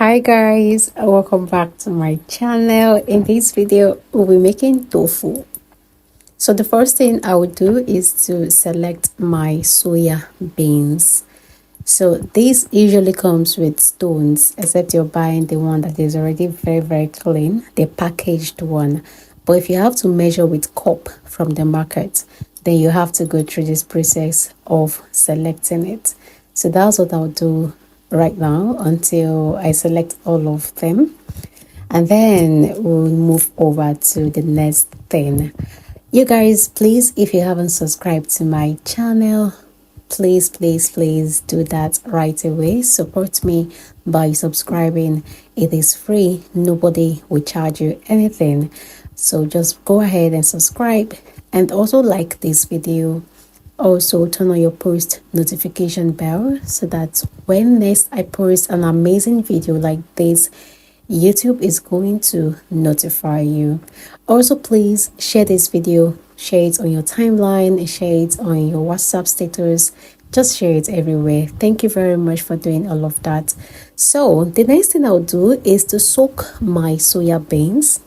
Hi guys, welcome back to my channel. In this video we'll be making tofu. So the first thing I would do is to select my soya beans. So this usually comes with stones, except you're buying the one that is already very clean, the packaged one. But if you have to measure with cup from the market, then you have to go through this process of selecting it. So that's what I'll do right now until I select all of them, and then we'll move over to the next thing. You guys, please, if you haven't subscribed to my channel, please do that right away. Support me by subscribing. It is free, nobody will charge you anything, so just go ahead and subscribe, and also like this video. Also turn on your post notification bell so that when next I post an amazing video like this, YouTube is going to notify you. Also, please share this video, share it on your timeline, share it on your WhatsApp status, just share it everywhere. Thank you very much for doing all of that. So the next thing I'll do is to soak my soya beans.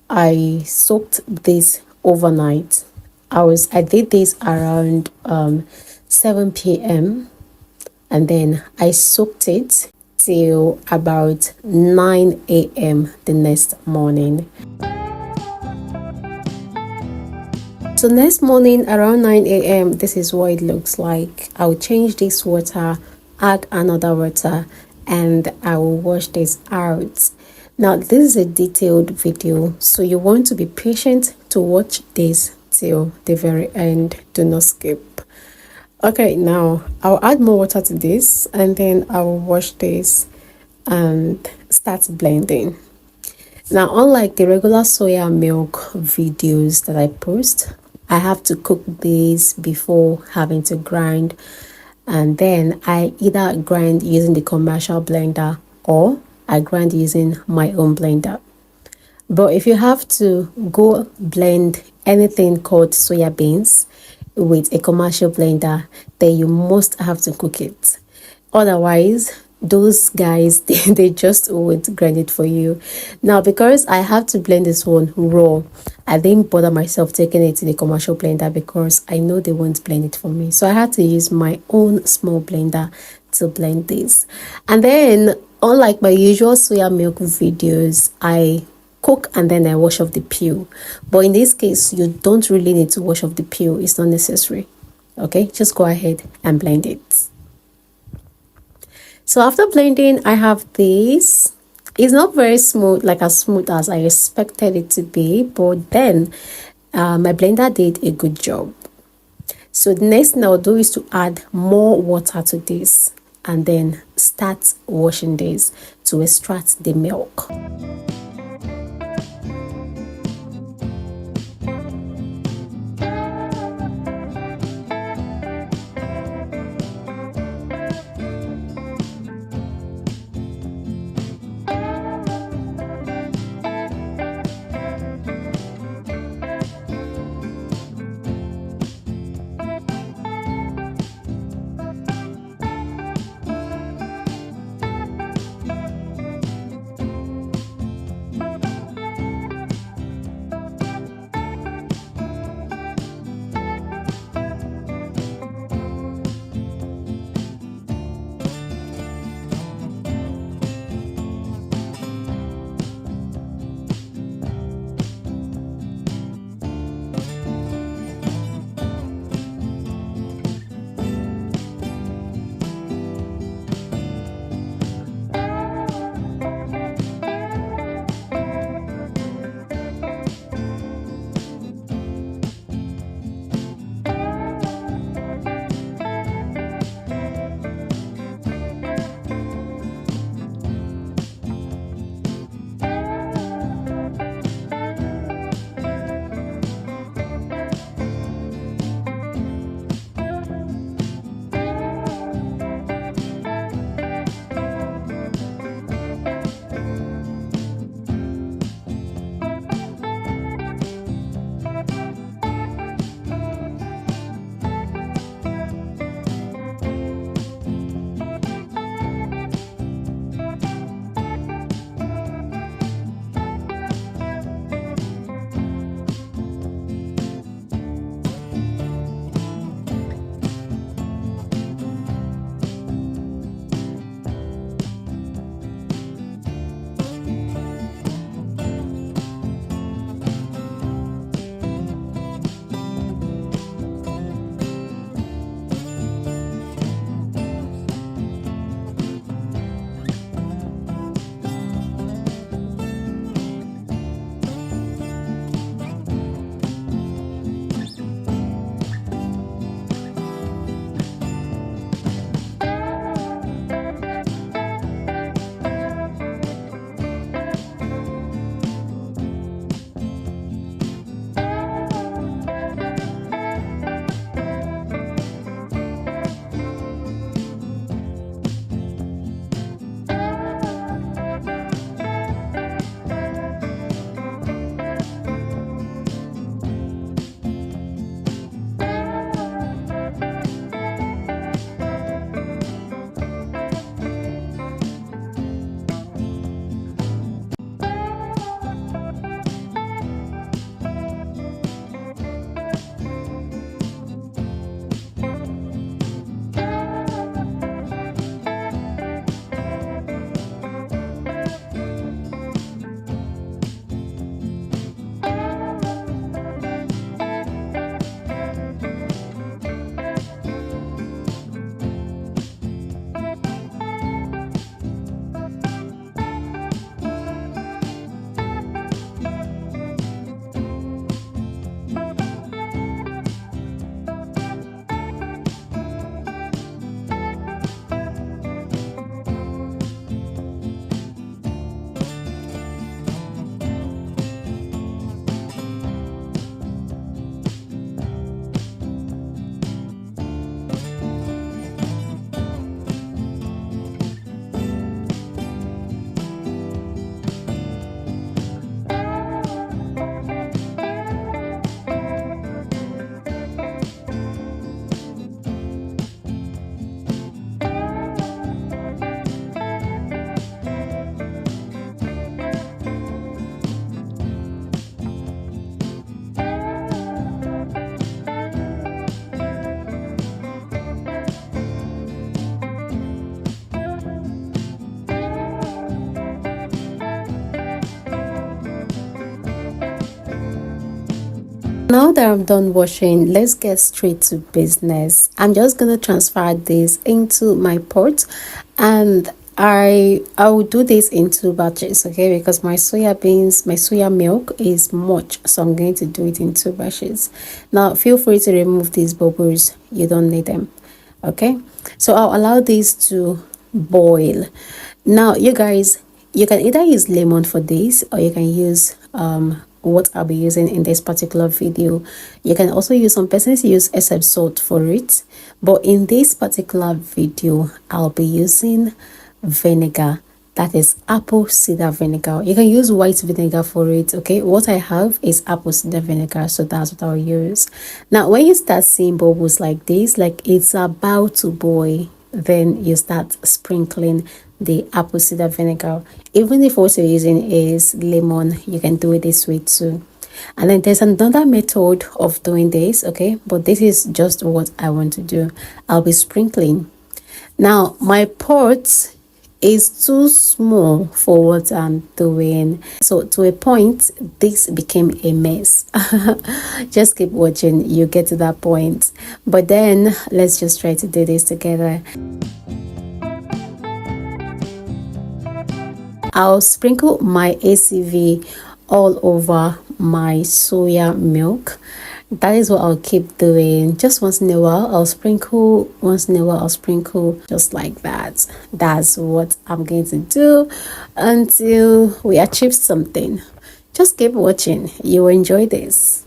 I soaked this overnight. I did this around 7 p.m. and then I soaked it till about 9 a.m. the next morning. So next morning around 9 a.m. this is what it looks like. I'll change this water, add another water, and I will wash this out. Now this is a detailed video, so you want to be patient to watch this till the very end. Do not skip. Okay, now I'll add more water to this, and then I will wash this and start blending. Now, unlike the regular soya milk videos that I post, I have to cook this before having to grind, and then I either grind using the commercial blender or I grind using my own blender. But if you have to go blend anything called soya beans with a commercial blender, then you must have to cook it. Otherwise, those guys, they just won't grind it for you. Now, because I have to blend this one raw, I didn't bother myself taking it to the commercial blender because I know they won't blend it for me. So I had to use my own small blender to blend this. And then, unlike my usual soya milk videos, I cook and then I wash off the peel. But in this case, you don't really need to wash off the peel. It's not necessary. Okay, just go ahead and blend it. So after blending, I have this. It's not very smooth, like as smooth as I expected it to be, but then my blender did a good job. So the next thing I'll do is to add more water to this and then start washing this to extract the milk. that I'm done washing, let's get straight to business. I'm just gonna transfer this into my pot, and I will do this in two batches, okay? Because my soya beans, my soya milk is much, so I'm going to do it in two batches. Now feel free to remove these bubbles, you don't need them, okay? So I'll allow these to boil. Now you guys, you can either use lemon for this, or you can use what I'll be using in this particular video. You can also use, some persons use except salt for it, but in this particular video I'll be using vinegar, that is apple cider vinegar. You can use white vinegar for it, okay? What I have is apple cider vinegar, so that's what I'll use. Now when you start seeing bubbles like this, like it's about to boil, then you start sprinkling the apple cider vinegar. Even if what you're using is lemon, you can do it this way too. And then there's another method of doing this, okay, but this is just what I want to do. I'll be sprinkling. Now my pot is too small for what I'm doing, so to a point this became a mess. Just keep watching, you get to that point. But then let's just try to do this together. I'll sprinkle my ACV all over my soya milk. That is what I'll keep doing. Just once in a while I'll sprinkle, once in a while I'll sprinkle, just like that. That's what I'm going to do until we achieve something. Just keep watching, you will enjoy this.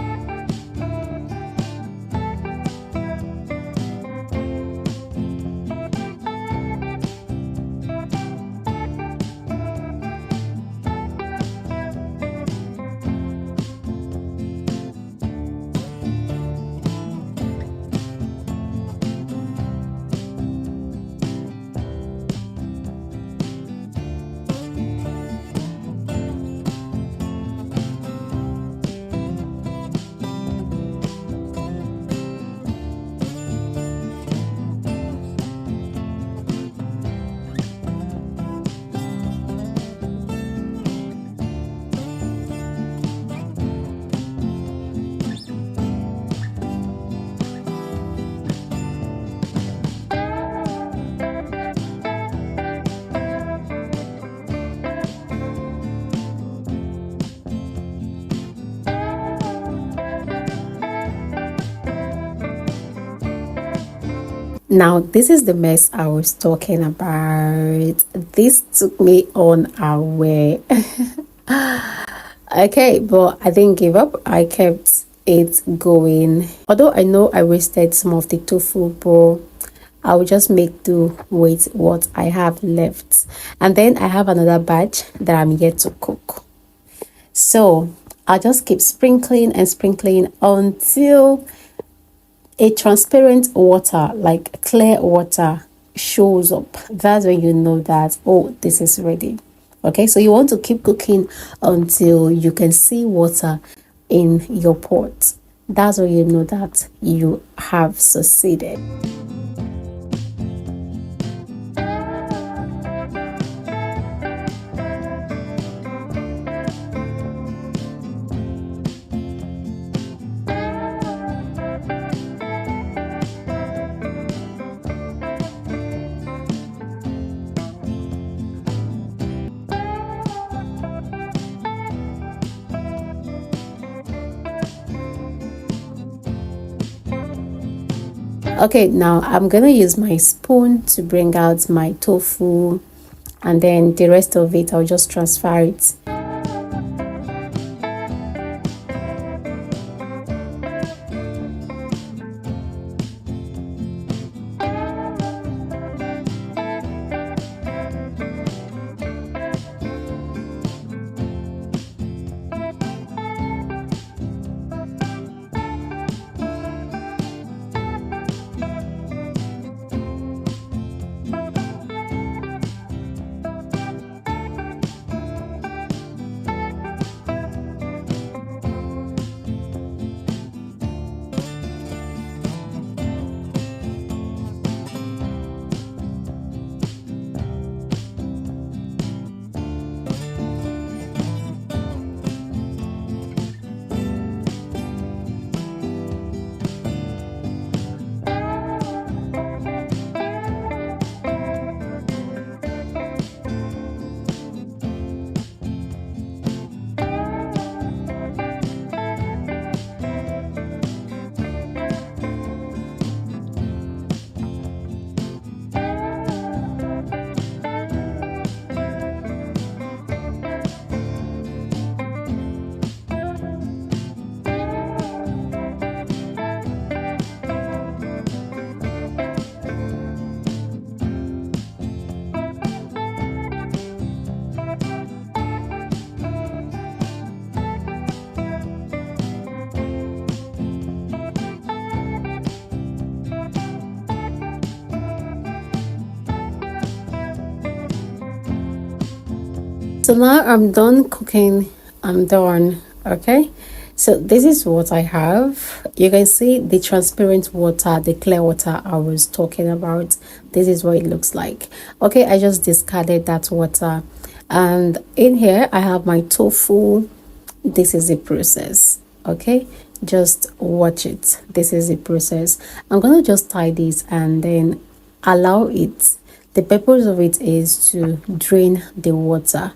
Now this is the mess I was talking about. This took me on away. Okay, but I didn't give up. I kept it going. Although I know I wasted some of the tofu, but I will just make do with what I have left. And then I have another batch that I'm yet to cook. So I'll just keep sprinkling and sprinkling until a transparent water, like clear water, shows up. That's when you know that, oh, this is ready. Okay, so you want to keep cooking until you can see water in your pot. That's when you know that you have succeeded. Okay, now I'm gonna use my spoon to bring out my tofu, and then the rest of it I'll just transfer it. So now I'm done cooking. I'm done. Okay. So this is what I have. You can see the transparent water, the clear water I was talking about. This is what it looks like. Okay, I just discarded that water. And in here I have my tofu. This is the process. Okay, just watch it. This is the process. I'm gonna just tie this and then allow it. The purpose of it is to drain the water.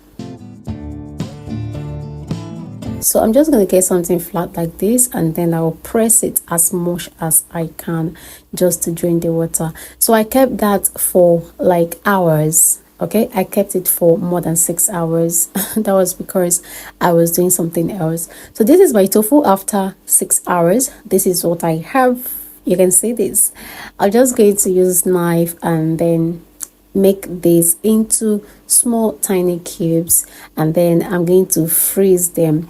So I'm just going to get something flat like this, and then I'll press it as much as I can just to drain the water. So I kept that for like hours. Okay, I kept it for more than 6 hours. That was because I was doing something else. So this is my tofu after 6 hours. This is what I have. You can see this. I'm just going to use knife and then make this into small tiny cubes, and then I'm going to freeze them.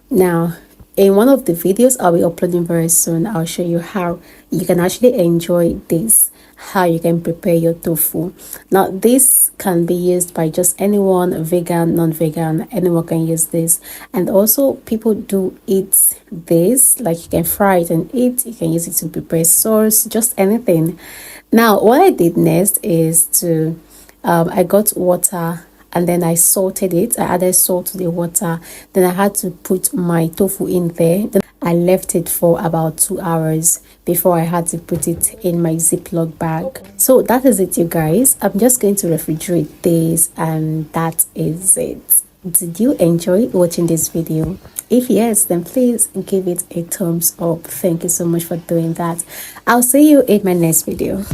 Now, in one of the videos I'll be uploading very soon, I'll show you how you can actually enjoy this, how you can prepare your tofu. Now, this can be used by just anyone, vegan, non-vegan, anyone can use this. And also, people do eat this, like you can fry it and eat, you can use it to prepare sauce, just anything. Now, what I did next is to, I got water and then I salted it. I added salt to the water. Then I had to put my tofu in there. Then I left it for about 2 hours before I had to put it in my Ziploc bag. So that is it, you guys. I'm just going to refrigerate this, and that is it. Did you enjoy watching this video? If yes, then please give it a thumbs up. Thank you so much for doing that. I'll see you in my next video.